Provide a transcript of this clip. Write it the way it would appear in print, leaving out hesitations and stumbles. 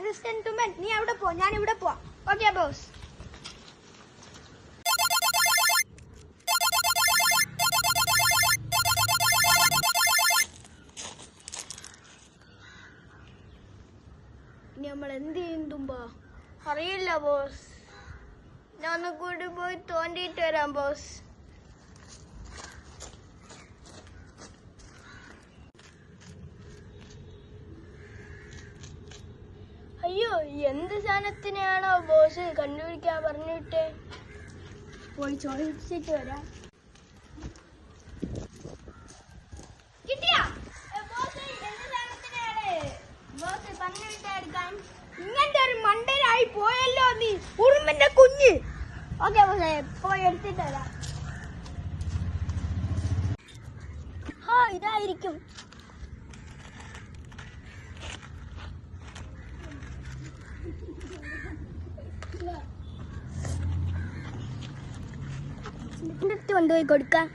Ladies gentlemen, നീ അവിടെ പോ, ഞാൻ ഇവിടെ പോവാം. Okay boss. ഇനി നമ്മൾ എന്ത് ചെയ്യും തുമ്പോ? അറിയില്ല ബോസ്. ഞാൻ കൂടി പോയി തോണ്ടിയിട്ട് വരാം ബോസ്. അയ്യോ, എന്ത് സാധനത്തിനാണോ ബോസ് കണ്ടുപിടിക്കാൻ പറഞ്ഞിട്ട്? പോയി ചോദിച്ചിട്ട് വരാം. കിട്ടിയാ ബോസ്? പറഞ്ഞിട്ടെടുക്കാൻ ഇങ്ങനത്തെ ഒരു മണ്ടനായി പോയല്ലോ നീ, ഉറുമ്പിന്റെ കുഞ്ഞ്. ഓക്കെ ബോസേ, പോയി എടുത്തിട്ട് വരാം. ഇതായിരിക്കും. കൊണ്ടുപോയി കൊടുക്കാൻ.